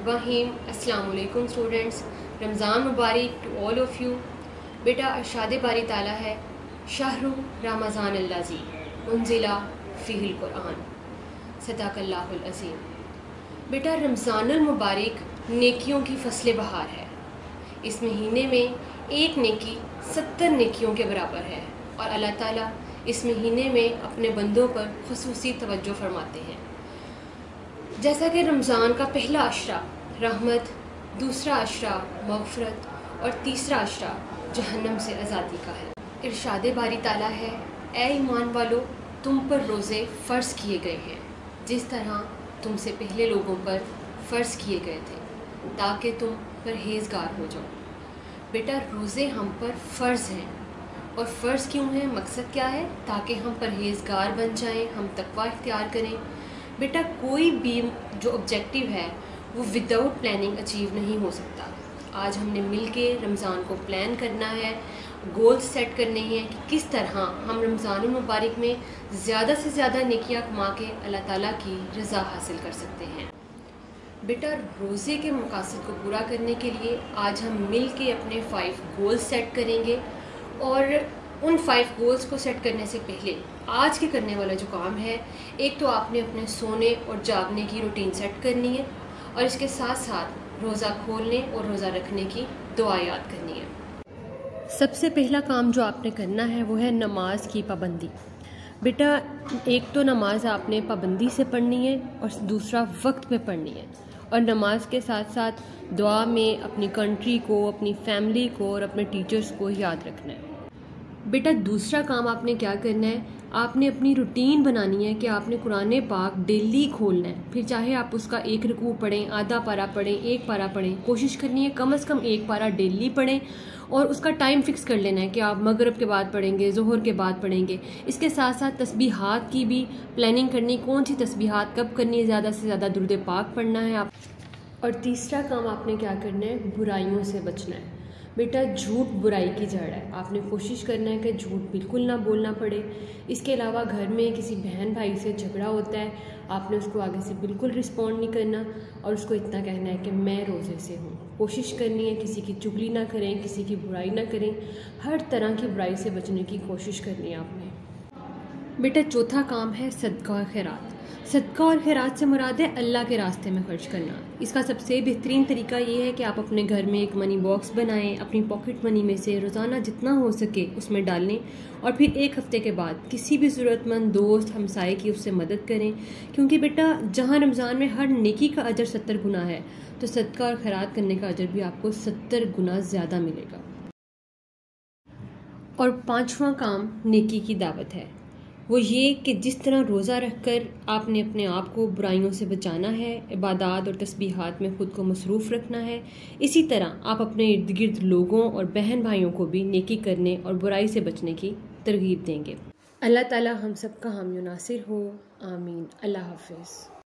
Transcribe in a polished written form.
बिस्मिल्लाहिर्रहमानिर्रहीम। अस्सलाम वालेकुम स्टूडेंट्स, रमज़ान मुबारक टू ऑल ऑफ़ यू। बेटा इरशाद बारी ताला है, शहरु रमज़ान अल्लज़ी उन्ज़िला फ़ीहिल कुरआन, सदाक़ल्लाहुल अज़ीम। बेटा रमज़ानुल मुबारक नेकियों की फसले बहार है। इस महीने में एक नेकी 70 नेकियों के बराबर है और अल्लाह ताला इस महीने में अपने बंदों पर खुसूसी तवज्जो फरमाते हैं। जैसा कि रमज़ान का पहला अशरा रहमत, दूसरा अशरा मग़फ़रत और तीसरा अशरा जहन्नम से आज़ादी का है। इरशाद बारी ताला है, ए ईमान वालो, तुम पर रोज़े फ़र्ज़ किए गए हैं जिस तरह तुमसे पहले लोगों पर फ़र्ज़ किए गए थे, ताकि तुम परहेज़गार हो जाओ। बेटा रोज़े हम पर फ़र्ज़ हैं, और फ़र्ज़ क्यों है, मकसद क्या है? ताकि हम परहेज़गार बन जाएं, हम तक़वा इख्तियार करें। बेटा कोई भी जो ऑब्जेक्टिव है वो विदाउट प्लानिंग अचीव नहीं हो सकता। आज हमने मिल के रमज़ान को प्लान करना है, गोल्स सेट करने हैं कि किस तरह हम रमज़ानुल मुबारक में ज़्यादा से ज़्यादा नेकियां कमा के अल्लाह ताला की रज़ा हासिल कर सकते हैं। बेटा रोज़े के मकासद को पूरा करने के लिए आज हम मिल के अपने 5 गोल्स सेट करेंगे, और उन 5 गोल्स को सेट करने से पहले आज के करने वाला जो काम है, एक तो आपने अपने सोने और जागने की रूटीन सेट करनी है, और इसके साथ साथ रोज़ा खोलने और रोज़ा रखने की दुआ याद करनी है। सबसे पहला काम जो आपने करना है वो है नमाज की पाबंदी। बेटा एक तो नमाज आपने पाबंदी से पढ़नी है और दूसरा वक्त पे पढ़नी है, और नमाज के साथ साथ दुआ में अपनी कंट्री को, अपनी फैमिली को और अपने टीचर्स को याद रखना है। बेटा दूसरा काम आपने क्या करना है, आपने अपनी रूटीन बनानी है कि आपने कुरान पाक डेली खोलना है। फिर चाहे आप उसका एक रुकू पढ़ें, आधा पारा पढ़ें, एक पारा पढ़ें, कोशिश करनी है कम से कम एक पारा डेली पढ़ें, और उसका टाइम फिक्स कर लेना है कि आप मगरिब के बाद पढ़ेंगे, ज़ोहर के बाद पढ़ेंगे। इसके साथ साथ तस्बीहात की भी प्लानिंग करनी, कौन सी तस्बीहात कब करनी है, ज़्यादा से ज़्यादा दुरूद पाक पढ़ना है आप। और तीसरा काम आपने क्या करना है, बुराइयों से बचना है। बेटा झूठ बुराई की जड़ है, आपने कोशिश करना है कि झूठ बिल्कुल ना बोलना पड़े। इसके अलावा घर में किसी बहन भाई से झगड़ा होता है, आपने उसको आगे से बिल्कुल रिस्पॉन्ड नहीं करना, और उसको इतना कहना है कि मैं रोज़े से हूँ। कोशिश करनी है किसी की चुगली ना करें, किसी की बुराई ना करें, हर तरह की बुराई से बचने की कोशिश करनी है आपने। बेटा चौथा काम है सदका और खैरात। सदका और खैरात से मुराद है अल्लाह के रास्ते में खर्च करना। इसका सबसे बेहतरीन तरीका ये है कि आप अपने घर में एक मनी बॉक्स बनाएं, अपनी पॉकेट मनी में से रोज़ाना जितना हो सके उसमें डाल लें, और फिर एक हफ्ते के बाद किसी भी ज़रूरतमंद दोस्त हमसाये की उससे मदद करें। क्योंकि बेटा जहाँ रमज़ान में हर नेकी का अजर 70 गुना है, तो सदका और खैरात करने का अजर भी आपको 70 गुना ज़्यादा मिलेगा। और पाँचवा काम नेकी की दावत है, वो ये कि जिस तरह रोज़ा रखकर आपने अपने आप को बुराइयों से बचाना है, इबादत और तस्बीहात में ख़ुद को मसरूफ़ रखना है, इसी तरह आप अपने इर्द गिर्द लोगों और बहन भाइयों को भी नेकी करने और बुराई से बचने की तरगीब देंगे। अल्लाह ताला हम सब का हामी नासिर हो, आमीन। अल्लाह हाफ़िज़।